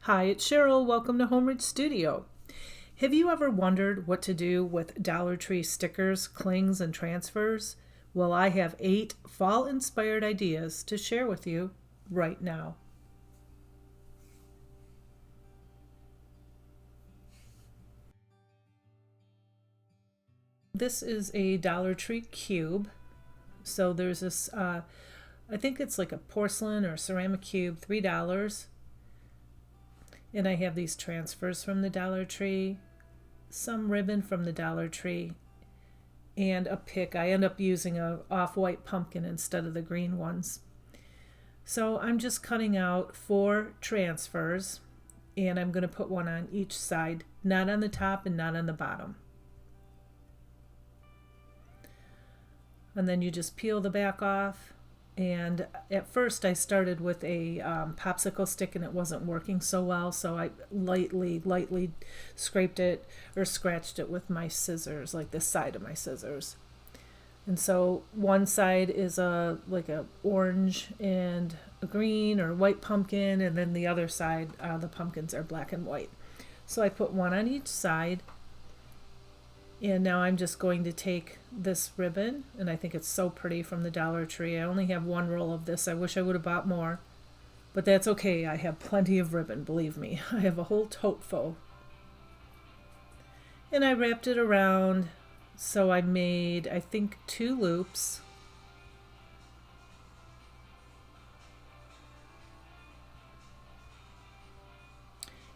Hi, it's Cheryl. Welcome to Home Rich Studio. Have you ever wondered what to do with Dollar Tree stickers, clings, and transfers? Well, I have 8 fall-inspired ideas to share with you right now. This is a Dollar Tree cube. So there's this, I think it's like a porcelain or ceramic cube, $3. And I have these transfers from the Dollar Tree, some ribbon from the Dollar Tree, and a pick. I end up using a off-white pumpkin instead of the green ones. So I'm just cutting out 4 transfers, and I'm going to put one on each side, not on the top and not on the bottom. And then you just peel the back off. And at first I started with a popsicle stick and it wasn't working so well, so I lightly scraped it or scratched it with my scissors, like the side of my scissors. And so one side is like a orange and a green or white pumpkin, and then the other side, the pumpkins are black and white. So I put one on each side. And now I'm just going to take this ribbon, and I think it's so pretty, from the Dollar Tree. I only have 1 roll of this. I wish I would have bought more, but that's okay. I have plenty of ribbon, believe me. I have a whole tote full. And I wrapped it around, so I made, I think, 2 loops.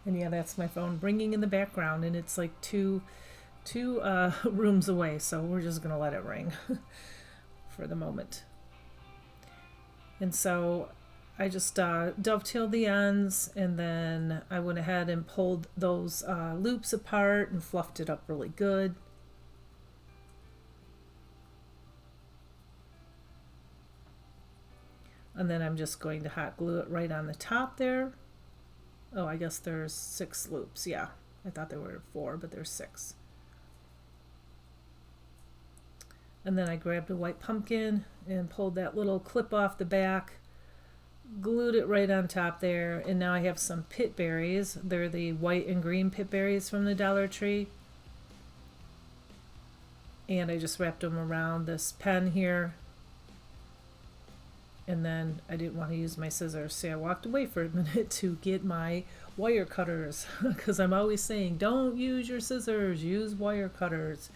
And yeah, that's my phone ringing in the background, and it's like two rooms away, so we're just gonna let it ring for the moment. And so I just dovetailed the ends, and then I went ahead and pulled those loops apart and fluffed it up really good. And then I'm just going to hot glue it right on the top there. Oh, I guess there's 6 loops. Yeah, I thought there were 4, but there's 6. And then I grabbed a white pumpkin and pulled that little clip off the back, glued it right on top there, and now I have some pit berries. They're the white and green pit berries from the Dollar Tree. And I just wrapped them around this pen here. And then I didn't want to use my scissors, so I walked away for a minute to get my wire cutters, because I'm always saying, don't use your scissors, use wire cutters.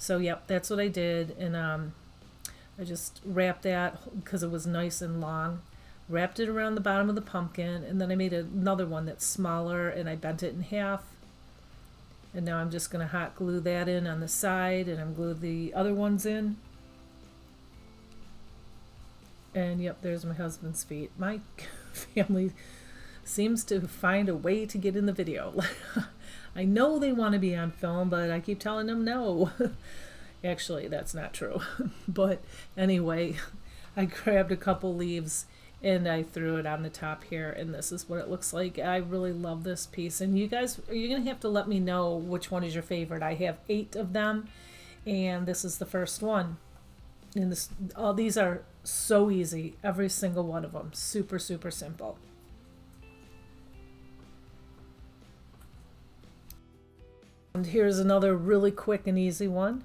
So yep, that's what I did, and I just wrapped that because it was nice and long. Wrapped it around the bottom of the pumpkin, and then I made another one that's smaller, and I bent it in half. And now I'm just going to hot glue that in on the side, and I'm glued the other ones in. And yep, there's my husband's feet. My family seems to find a way to get in the video. I know they want to be on film, but I keep telling them no. Actually, that's not true. But anyway, I grabbed a couple leaves and I threw it on the top here, and this is what it looks like. I really love this piece, and you guys, you're going to have to let me know which one is your favorite. I have 8 of them, and this is the first one. And all these are so easy, every single one of them. Super, super simple. And here's another really quick and easy one.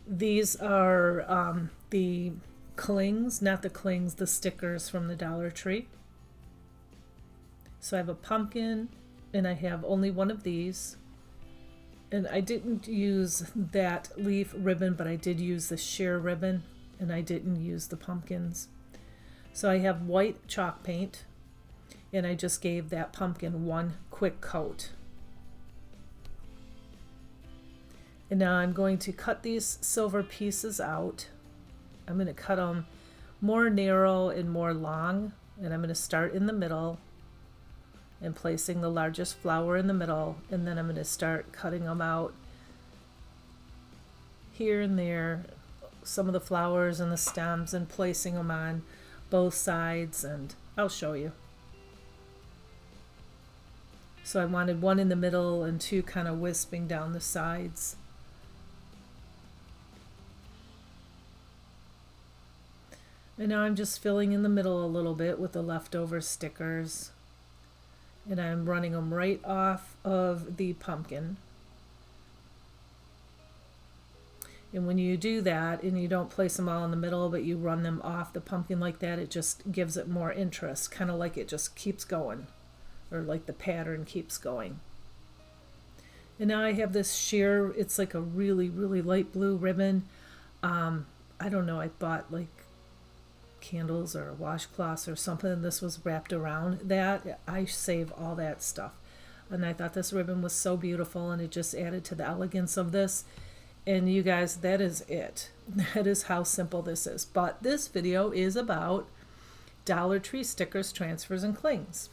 These are the clings, not the clings, the stickers from the Dollar Tree. So I have a pumpkin, and I have only one of these. And I didn't use that leaf ribbon, but I did use the sheer ribbon, and I didn't use the pumpkins. So I have white chalk paint, and I just gave that pumpkin 1 quick coat. And now I'm going to cut these silver pieces out. I'm going to cut them more narrow and more long, and I'm going to start in the middle and placing the largest flower in the middle, and then I'm going to start cutting them out here and there, some of the flowers and the stems, and placing them on both sides, and I'll show you. So I wanted 1 in the middle and 2 kind of wisping down the sides. And now I'm just filling in the middle a little bit with the leftover stickers. And I'm running them right off of the pumpkin. And when you do that and you don't place them all in the middle, but you run them off the pumpkin like that, it just gives it more interest, kind of like it just keeps going, or like the pattern keeps going. And now I have this sheer, it's like a really, really light blue ribbon. I don't know, I bought like candles or washcloths or something. This was wrapped around that. I save all that stuff. And I thought this ribbon was so beautiful, and it just added to the elegance of this. And you guys, that is it. That is how simple this is. But this video is about Dollar Tree stickers, transfers, and clings.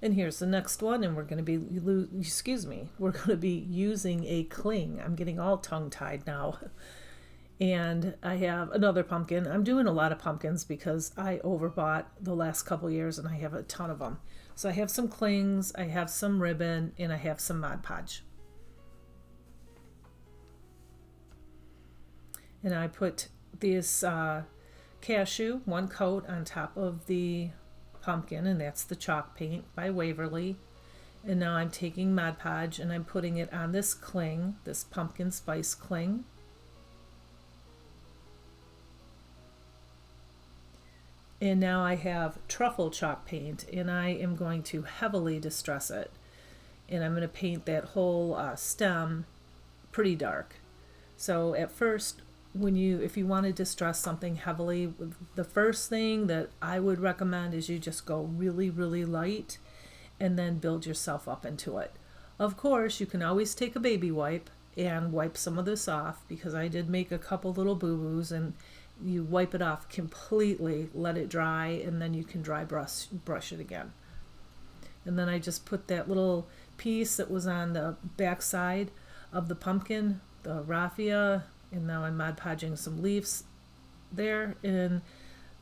And here's the next one, and we're going to be, we're going to be using a cling. I'm getting all tongue-tied now. And I have another pumpkin. I'm doing a lot of pumpkins because I overbought the last couple years and I have a ton of them. So I have some clings, I have some ribbon, and I have some Mod Podge. And I put this cashew, one coat on top of the pumpkin, and that's the chalk paint by Waverly. And now I'm taking Mod Podge and I'm putting it on this cling, this pumpkin spice cling. And now I have truffle chalk paint, and I am going to heavily distress it. And I'm going to paint that whole stem pretty dark. So at first, if you want to distress something heavily, the first thing that I would recommend is you just go really, really light and then build yourself up into it. Of course, you can always take a baby wipe and wipe some of this off, because I did make a couple little boo-boos, and you wipe it off completely, let it dry, and then you can dry brush it again. And then I just put that little piece that was on the back side of the pumpkin, the raffia, and now I'm Mod Podging some leaves there, and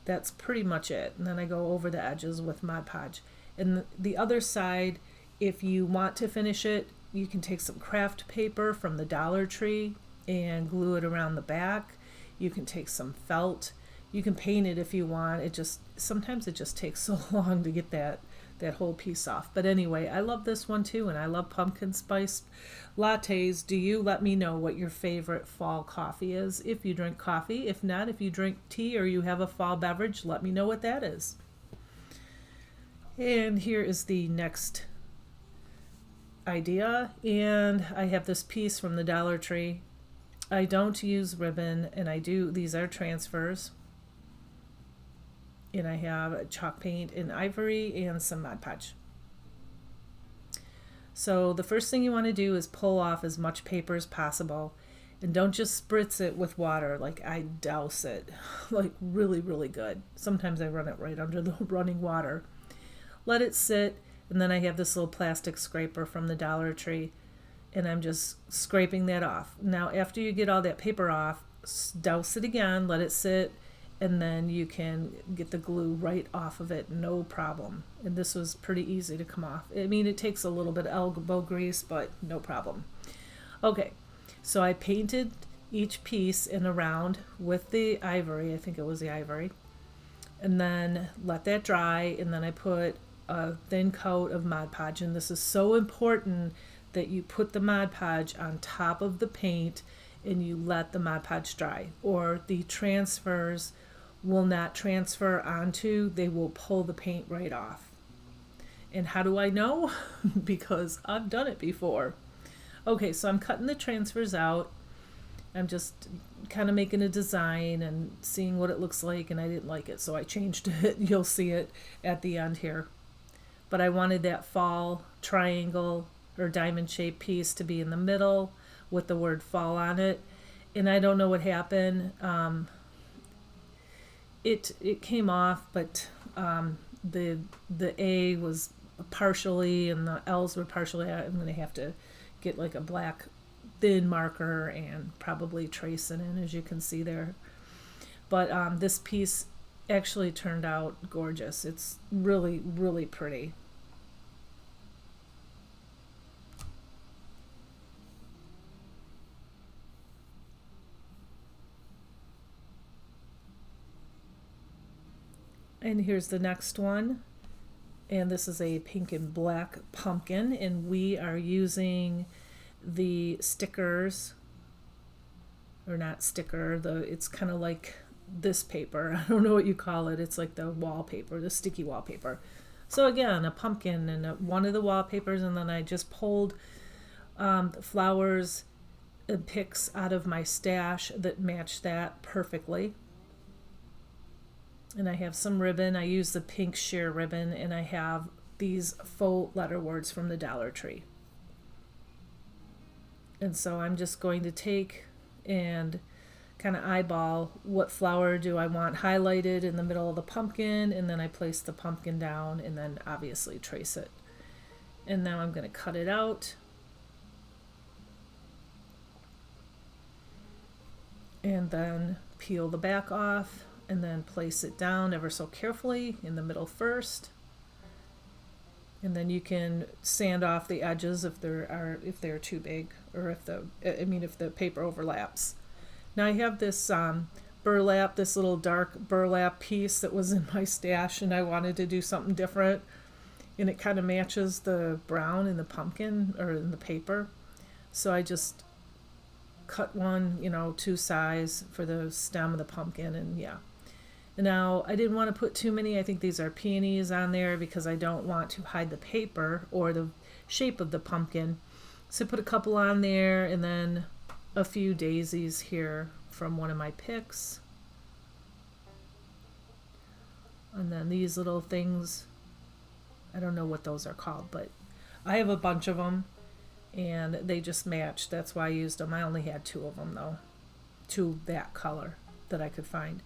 that's pretty much it. And then I go over the edges with Mod Podge. And the other side, if you want to finish it, you can take some craft paper from the Dollar Tree and glue it around the back. You can take some felt. You can paint it if you want. Sometimes it just takes so long to get that whole piece off. But anyway, I love this one too, and I love pumpkin spice lattes. Do you let me know what your favorite fall coffee is? If you drink coffee, if not, if you drink tea or you have a fall beverage, let me know what that is. And here is the next idea, and I have this piece from the Dollar Tree. I don't use ribbon, and these are transfers. And I have chalk paint in ivory and some Mod Podge. So the first thing you want to do is pull off as much paper as possible, and don't just spritz it with water. Like, I douse it like really, really good. Sometimes I run it right under the running water. Let it sit, and then I have this little plastic scraper from the Dollar Tree, and I'm just scraping that off. Now, after you get all that paper off, douse it again, let it sit, and then you can get the glue right off of it, no problem. And this was pretty easy to come off. I mean, it takes a little bit of elbow grease, but no problem. Okay, so I painted each piece in a round with the ivory, I think it was the ivory, and then let that dry, and then I put a thin coat of Mod Podge. And this is so important that you put the Mod Podge on top of the paint and you let the Mod Podge dry, or the transfers will not transfer onto, they will pull the paint right off. And how do I know? Because I've done it before. Okay, so I'm cutting the transfers out. I'm just kind of making a design and seeing what it looks like, and I didn't like it, so I changed it. You'll see it at the end here. But I wanted that fall triangle or diamond shaped piece to be in the middle with the word fall on it. And I don't know what happened. It came off, but the A was partially and the L's were partially. I'm going to have to get like a black thin marker and probably trace it in, as you can see there. But this piece actually turned out gorgeous. It's really, really pretty. And here's the next one. And this is a pink and black pumpkin, and we are using the stickers, or not sticker, it's kind of like this paper. I don't know what you call it. It's like the wallpaper, the sticky wallpaper. So again, a pumpkin and one of the wallpapers, and then I just pulled the flowers and picks out of my stash that match that perfectly. And I have some ribbon. I use the pink sheer ribbon, and I have these faux letter words from the Dollar Tree. And so I'm just going to take and kind of eyeball what flower do I want highlighted in the middle of the pumpkin, and then I place the pumpkin down and then obviously trace it. And now I'm going to cut it out. And then peel the back off and then place it down ever so carefully in the middle first. And then you can sand off the edges if they're too big, or if the paper overlaps. Now I have this burlap, this little dark burlap piece that was in my stash, and I wanted to do something different, and it kind of matches the brown in the pumpkin or in the paper. So I just cut one, 2 size for the stem of the pumpkin, and yeah. And now I didn't want to put too many. I think these are peonies on there because I don't want to hide the paper or the shape of the pumpkin. So I put a couple on there, and then a few daisies here from one of my picks. And then these little things, I don't know what those are called, but I have a bunch of them and they just matched. That's why I used them. I only had 2 of them though, 2 that color that I could find.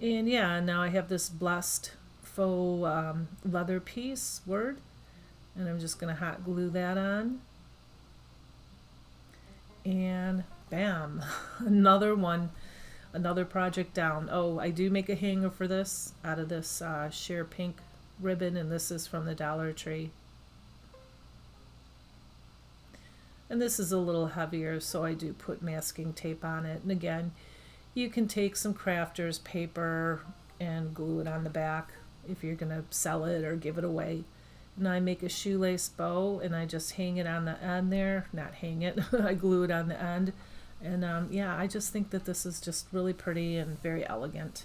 And yeah, now I have this blessed faux leather piece word, and I'm just going to hot glue that on. And bam, another one, another project down. Oh, I do make a hanger for this out of this sheer pink ribbon, and this is from the Dollar Tree. And this is a little heavier, so I do put masking tape on it. And again, you can take some crafters paper and glue it on the back if you're going to sell it or give it away. And I make a shoelace bow, and I just hang it on the end there. Not hang it, I glue it on the end. And yeah, I just think that this is just really pretty and very elegant.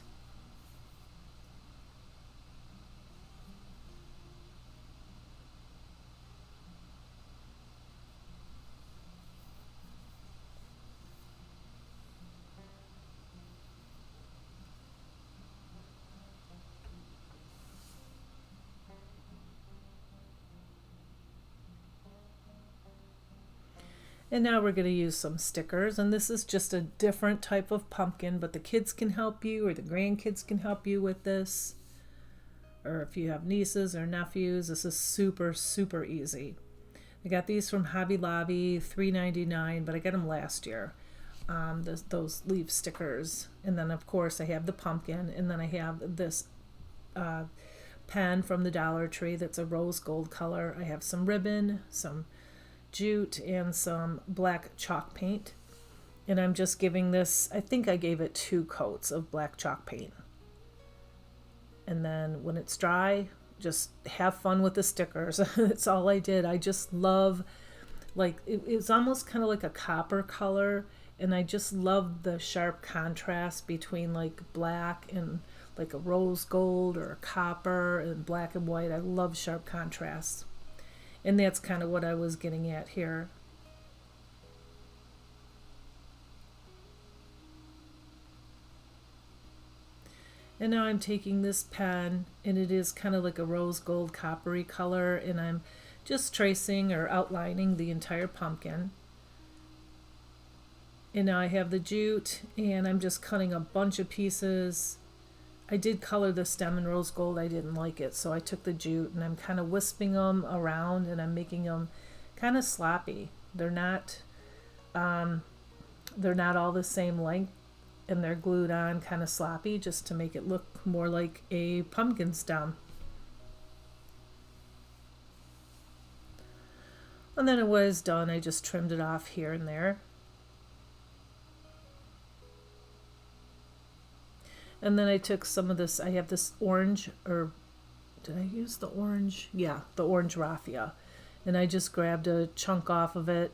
And now we're going to use some stickers, and this is just a different type of pumpkin, but the kids can help you, or the grandkids can help you with this. Or if you have nieces or nephews, this is super, super easy. I got these from Hobby Lobby, $3.99, but I got them last year. Those leaf stickers. And then of course I have the pumpkin, and then I have this pen from the Dollar Tree that's a rose gold color. I have some ribbon, some jute, and some black chalk paint, and I'm just giving this, I think I gave it 2 coats of black chalk paint. And then when it's dry, just have fun with the stickers. That's all I did. I just love, like, it's almost kind of like a copper color, and I just love the sharp contrast between like black and like a rose gold, or a copper and black and white. I love sharp contrasts. And that's kind of what I was getting at here. And now I'm taking this pen, and it is kind of like a rose gold coppery color, and I'm just tracing or outlining the entire pumpkin. And now I have the jute, and I'm just cutting a bunch of pieces. I did color the stem in rose gold. I didn't like it, so I took the jute, and I'm kind of wisping them around, and I'm making them kind of sloppy. They're not all the same length, and they're glued on kind of sloppy just to make it look more like a pumpkin stem. And then it was done. I just trimmed it off here and there. And then I took some of this, I have this orange, or did I use the orange? Yeah, the orange raffia. And I just grabbed a chunk off of it,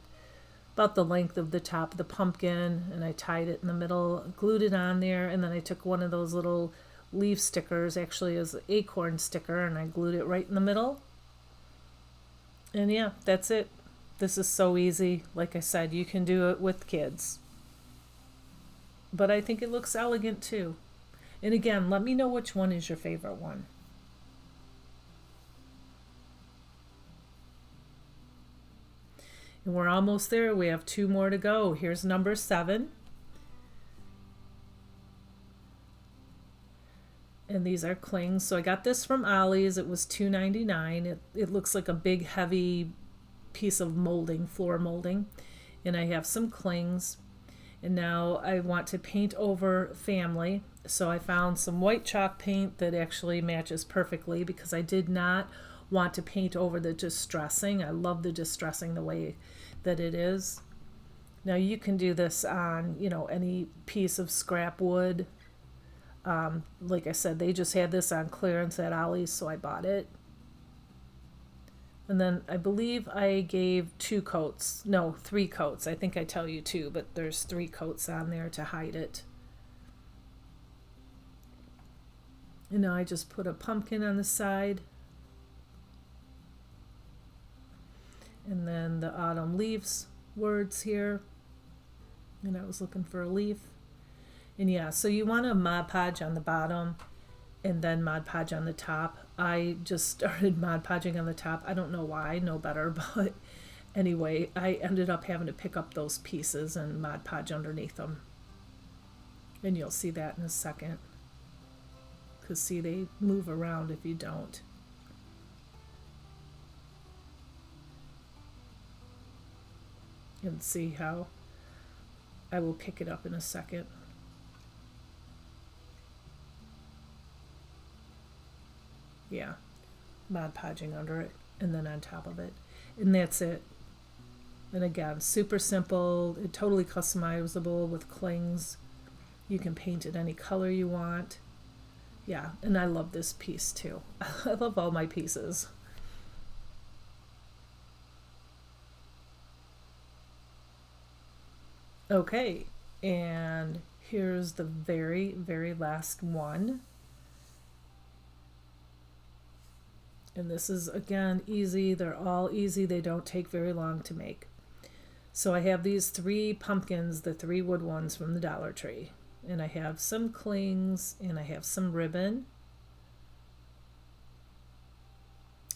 about the length of the top of the pumpkin, and I tied it in the middle, glued it on there, and then I took one of those little leaf stickers, actually as an acorn sticker, and I glued it right in the middle. And yeah, that's it. This is so easy. Like I said, you can do it with kids. But I think it looks elegant too. And again, let me know which one is your favorite one. And we're almost there. We have 2 more to go. Here's number 7. And these are clings. So I got this from Ollie's. It was $2.99. It looks like a big, heavy piece of molding, floor molding. And I have some clings. And now I want to paint over family. So I found some white chalk paint that actually matches perfectly, because I did not want to paint over the distressing. I love the distressing the way that it is. Now you can do this on, any piece of scrap wood. Like I said, they just had this on clearance at Ollie's, so I bought it. And then I believe I gave 3 coats. I think I tell you 2, but there's 3 coats on there to hide it. And now I just put a pumpkin on the side. And then the autumn leaves words here. And I was looking for a leaf. And yeah, so you want a Mod Podge on the bottom and then Mod Podge on the top. I just started Mod Podging on the top. I don't know why, I know better, but anyway, I ended up having to pick up those pieces and Mod Podge underneath them. And you'll see that in a second. Because see, they move around if you don't. And see how I will pick it up in a second. Yeah, Mod Podging under it and then on top of it. And that's it. And again, super simple, totally customizable with clings. You can paint it any color you want. Yeah, and I love this piece too. I love all my pieces. Okay, and here's the very, very last one. And this is, again, easy. They're all easy. They don't take very long to make. So I have these 3 pumpkins, the 3 wood ones from the Dollar Tree. And I have some clings, and I have some ribbon.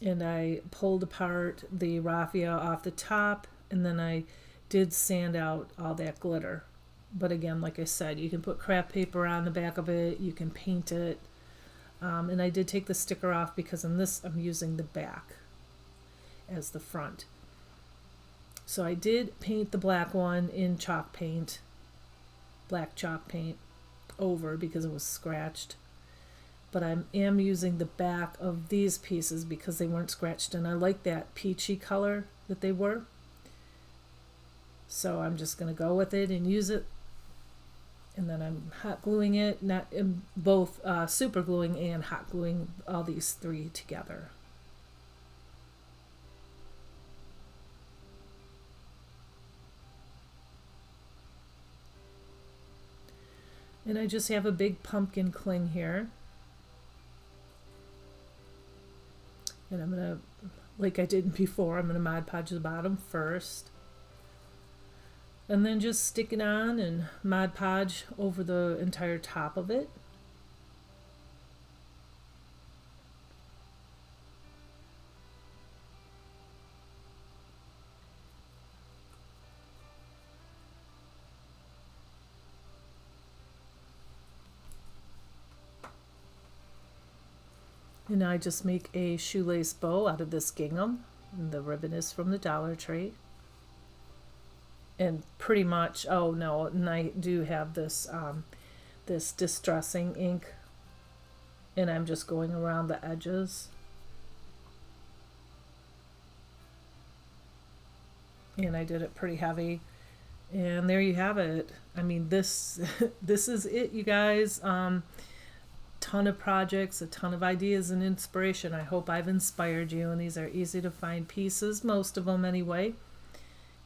And I pulled apart the raffia off the top, and then I did sand out all that glitter. But again, like I said, you can put craft paper on the back of it, you can paint it. And I did take the sticker off because in this I'm using the back as the front. So I did paint the black one in chalk paint, black chalk paint over because it was scratched. But I am using the back of these pieces because they weren't scratched, and I like that peachy color that they were. So I'm just going to go with it and use it. And then I'm hot gluing it, not in both super gluing and hot gluing all these 3 together. And I just have a big pumpkin cling here. And I'm going to, like I did before, I'm going to Mod Podge the bottom first. And then just stick it on and Mod Podge over the entire top of it. And now I just make a shoelace bow out of this gingham. And the ribbon is from the Dollar Tree. And pretty much, oh no, and I do have this this distressing ink, and I'm just going around the edges. And I did it pretty heavy. And there you have it. I mean, this this is it, you guys. ton of projects, a ton of ideas and inspiration. I hope I've inspired you, and these are easy to find pieces, most of them anyway.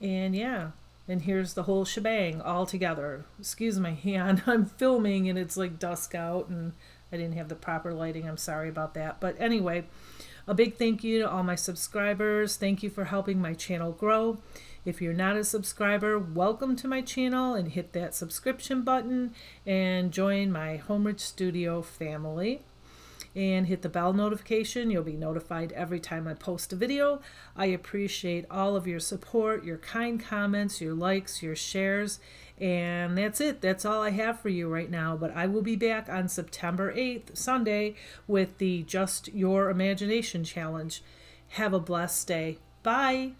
And yeah, and here's the whole shebang all together. Excuse my hand, I'm filming and it's like dusk out and I didn't have the proper lighting. I'm sorry about that. But anyway, a big thank you to all my subscribers. Thank you for helping my channel grow. If you're not a subscriber, welcome to my channel and hit that subscription button and join my Homeridge Studio family. And hit the bell notification. You'll be notified every time I post a video. I appreciate all of your support, your kind comments, your likes, your shares. And that's it. That's all I have for you right now. But I will be back on September 8th, Sunday, with the Just Your Imagination Challenge. Have a blessed day. Bye.